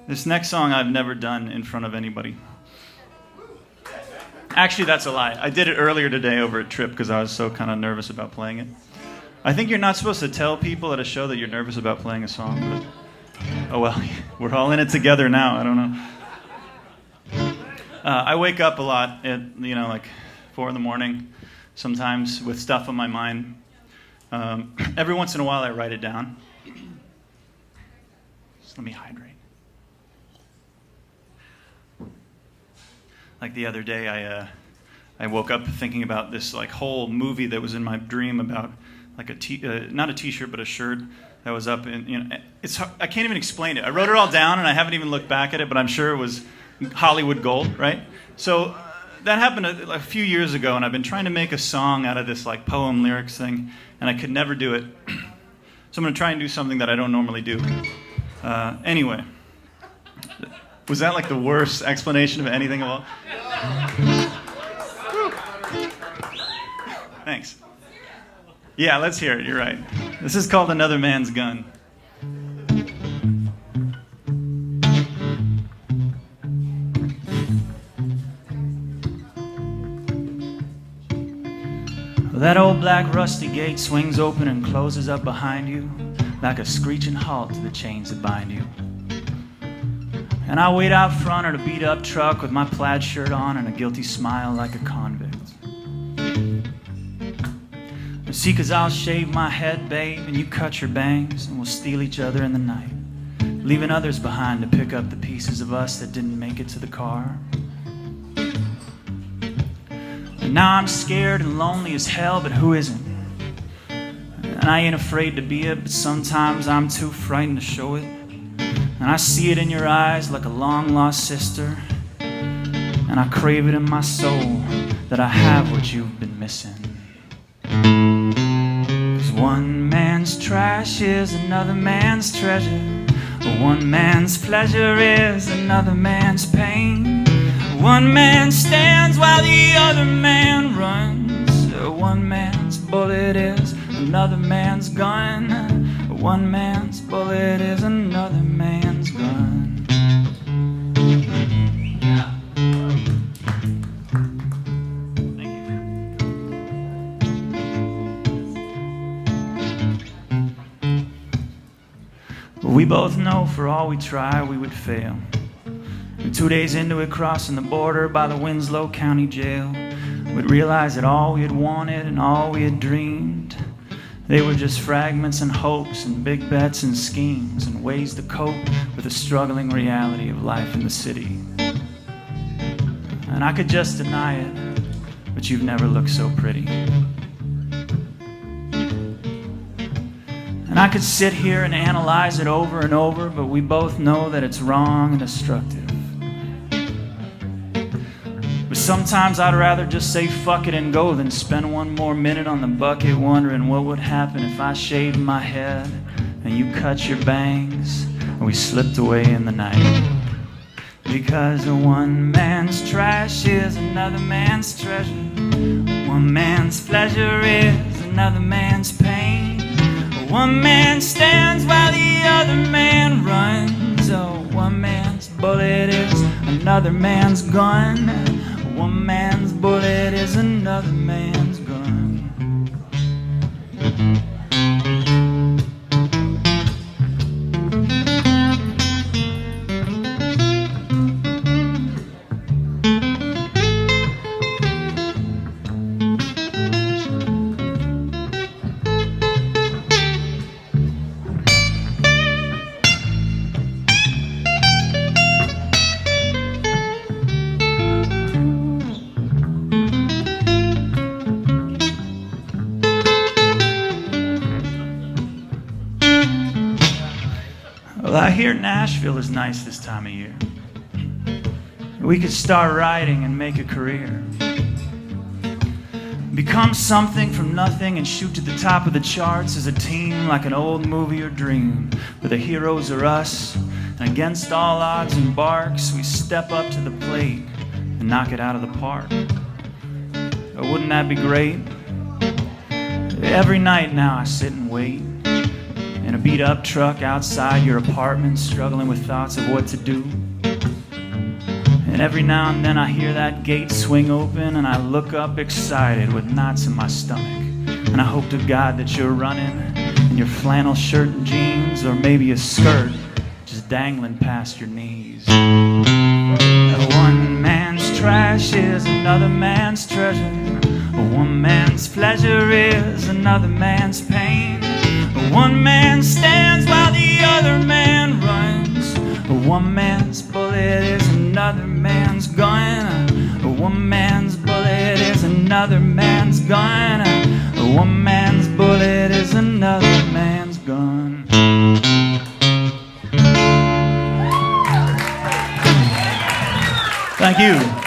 This next song I've never done in front of anybody. Actually, that's a lie. I did it earlier today over at Trip because I was so kind of nervous about playing it. I think you're not supposed to tell people at a show that you're nervous about playing a song, but oh well, we're all in it together now. I don't know. I wake up a lot at, like 4 in the morning, sometimes with stuff on my mind. Every once in a while I write it down. Just let me hydrate. Like the other day, I woke up thinking about this like whole movie that was in my dream about like not a T-shirt but a shirt that was up in I can't even explain it. I wrote it all down and I haven't even looked back at it, but I'm sure it was Hollywood gold, right? So that happened a few years ago, and I've been trying to make a song out of this like poem lyrics thing, and I could never do it. So I'm going to try and do something that I don't normally do. Anyway. Was that like the worst explanation of anything of all? Thanks. Yeah, let's hear it. You're right. This is called Another Man's Gun. That old black rusty gate swings open and closes up behind you like a screeching halt to the chains that bind you. And I wait out front of a beat-up truck with my plaid shirt on and a guilty smile like a convict. See, 'cause I'll shave my head, babe, and you cut your bangs, and we'll steal each other in the night, leaving others behind to pick up the pieces of us that didn't make it to the car. And now I'm scared and lonely as hell, but who isn't? And I ain't afraid to be it, but sometimes I'm too frightened to show it. And I see it in your eyes like a long-lost sister, and I crave it in my soul that I have what you've been missing. 'Cause one man's trash is another man's treasure. One man's pleasure is another man's pain. One man stands while the other man runs. One man's bullet is another man's gun. One man's bullet is another man's gun. Yeah. Thank you. We both know for all we try, we would fail. And 2 days into it, crossing the border by the Winslow County Jail, we'd realize that all we had wanted and all we had dreamed, they were just fragments and hopes and big bets and schemes and ways to cope with the struggling reality of life in the city. And I could just deny it, but you've never looked so pretty. And I could sit here and analyze it over and over, but we both know that it's wrong and destructive. But sometimes I'd rather just say fuck it and go than spend one more minute on the bucket wondering what would happen if I shaved my head and you cut your bangs and we slipped away in the night. Because one man's trash is another man's treasure. One man's pleasure is another man's pain. One man stands while the other man runs. Oh, one man's bullet is another man's gun. One man's bullet is another man's gun. Well, I hear Nashville is nice this time of year. We could start writing and make a career. Become something from nothing and shoot to the top of the charts as a team like an old movie or dream, where the heroes are us, and against all odds and barks, we step up to the plate and knock it out of the park. Oh, wouldn't that be great? Every night now I sit and wait. in a beat-up truck outside your apartment, struggling with thoughts of what to do. And every now and then I hear that gate swing open, and I look up excited with knots in my stomach. And I hope to God that you're running in your flannel shirt and jeans, or maybe a skirt just dangling past your knees. One man's trash is another man's treasure. One man's pleasure is another man's pain. One man stands while the other man runs. One man's bullet is another man's gun. One man's bullet is another man's gun. One man's bullet is another man's gun. Thank you.